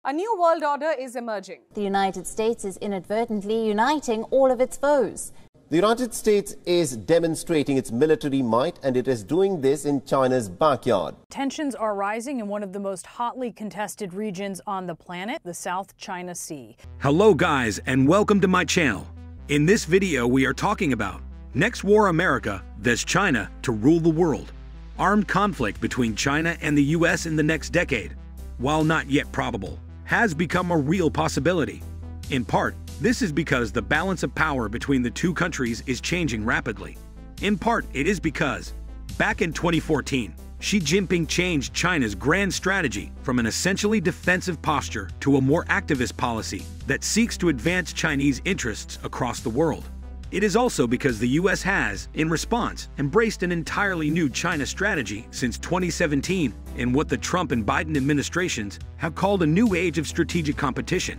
A new world order is emerging. The United States is inadvertently uniting all of its foes. The United States is demonstrating its military might, and it is doing this in China's backyard. Tensions are rising in one of the most hotly contested regions on the planet, the South China Sea. Hello guys, and welcome to my channel. In this video we are talking about next war America vs China to rule the world. Armed conflict between China and the US in the next decade, while not yet probable, has become a real possibility. In part, this is because the balance of power between the two countries is changing rapidly. In part, it is because, back in 2014, Xi Jinping changed China's grand strategy from an essentially defensive posture to a more activist policy that seeks to advance Chinese interests across the world. It is also because the US has, in response, embraced an entirely new China strategy since 2017 in what the Trump and Biden administrations have called a new age of strategic competition.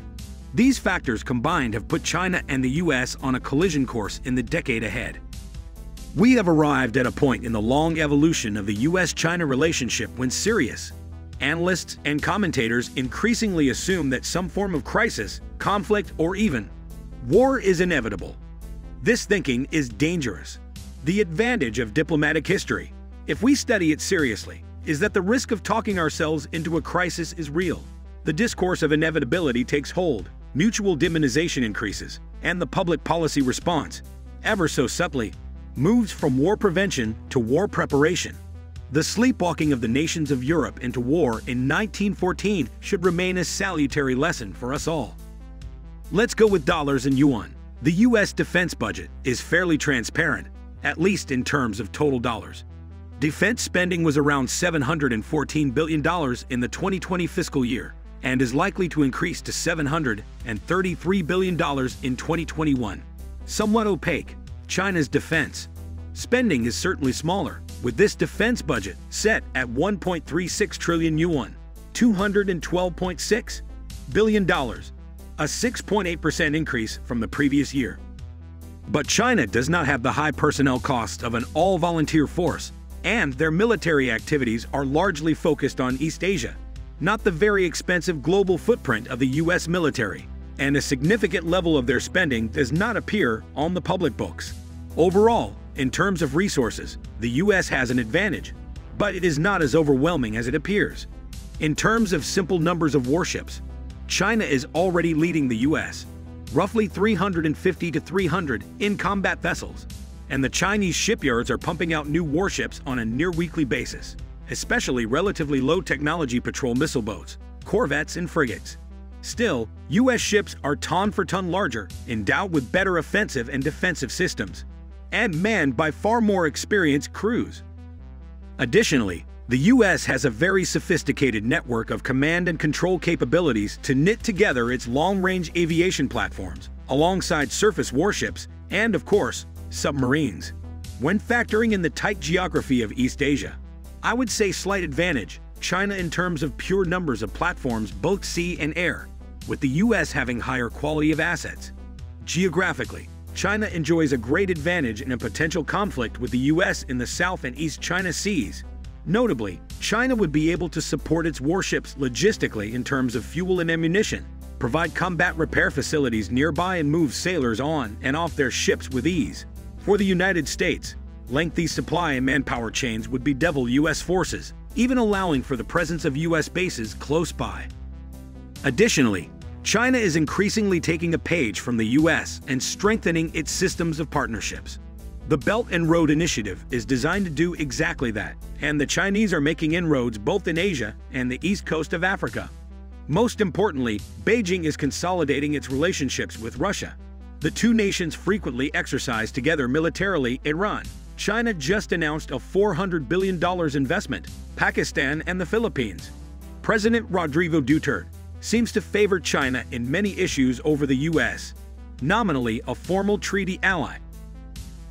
These factors combined have put China and the US on a collision course in the decade ahead. We have arrived at a point in the long evolution of the US-China relationship when serious analysts and commentators increasingly assume that some form of crisis, conflict, or even war is inevitable. This thinking is dangerous. The advantage of diplomatic history, if we study it seriously, is that the risk of talking ourselves into a crisis is real. The discourse of inevitability takes hold, mutual demonization increases, and the public policy response, ever so subtly, moves from war prevention to war preparation. The sleepwalking of the nations of Europe into war in 1914 should remain a salutary lesson for us all. Let's go with dollars and yuan. The US defense budget is fairly transparent, at least in terms of total dollars. Defense spending was around $714 billion in the 2020 fiscal year, and is likely to increase to $733 billion in 2021. Somewhat opaque, China's defense spending is certainly smaller, with this defense budget set at 1.36 trillion yuan, $212.6 billion, a 6.8% increase from the previous year. But China does not have the high personnel costs of an all-volunteer force, and their military activities are largely focused on East Asia, not the very expensive global footprint of the US military, and a significant level of their spending does not appear on the public books. Overall, in terms of resources, the US has an advantage, but it is not as overwhelming as it appears. In terms of simple numbers of warships, China is already leading the US, roughly 350 to 300 in-combat vessels, and the Chinese shipyards are pumping out new warships on a near-weekly basis, especially relatively low-technology patrol missile boats, corvettes, and frigates. Still, US ships are ton-for-ton larger, endowed with better offensive and defensive systems, and manned by far more experienced crews. Additionally, the US has a very sophisticated network of command and control capabilities to knit together its long-range aviation platforms, alongside surface warships and, of course, submarines. When factoring in the tight geography of East Asia, I would say slight advantage, China in terms of pure numbers of platforms both sea and air, with the US having higher quality of assets. Geographically, China enjoys a great advantage in a potential conflict with the US in the South and East China Seas. Notably, China would be able to support its warships logistically in terms of fuel and ammunition, provide combat repair facilities nearby, and move sailors on and off their ships with ease. For the United States, lengthy supply and manpower chains would bedevil US forces, even allowing for the presence of US bases close by. Additionally, China is increasingly taking a page from the US and strengthening its systems of partnerships. The Belt and Road Initiative is designed to do exactly that, and the Chinese are making inroads both in Asia and the east coast of Africa. Most importantly, Beijing is consolidating its relationships with Russia. The two nations frequently exercise together militarily. Iran, China just announced a $400 billion investment, Pakistan and the Philippines. President Rodrigo Duterte seems to favor China in many issues over the US, nominally a formal treaty ally.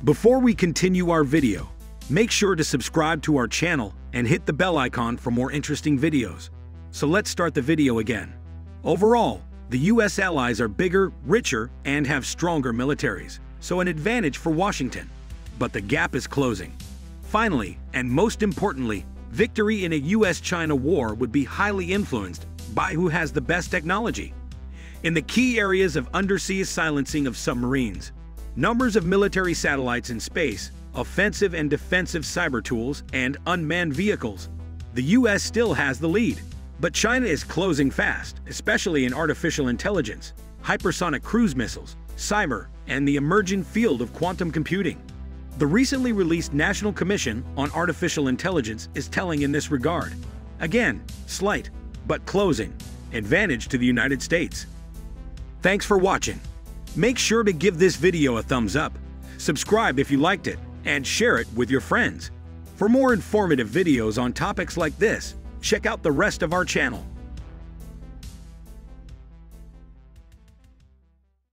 Before we continue our video, make sure to subscribe to our channel and hit the bell icon for more interesting videos. So let's start the video again. Overall, the US allies are bigger, richer, and have stronger militaries, so an advantage for Washington. But the gap is closing. Finally, and most importantly, victory in a US-China war would be highly influenced by who has the best technology. In the key areas of undersea silencing of submarines, numbers of military satellites in space, offensive and defensive cyber tools, and unmanned vehicles, the U.S. still has the lead. But China is closing fast, especially in artificial intelligence, hypersonic cruise missiles, cyber, and the emerging field of quantum computing. The recently released National Commission on Artificial Intelligence is telling in this regard. Again, slight, but closing, advantage to the United States. Thanks for watching. Make sure to give this video a thumbs up, subscribe if you liked it, and share it with your friends. For more informative videos on topics like this, check out the rest of our channel.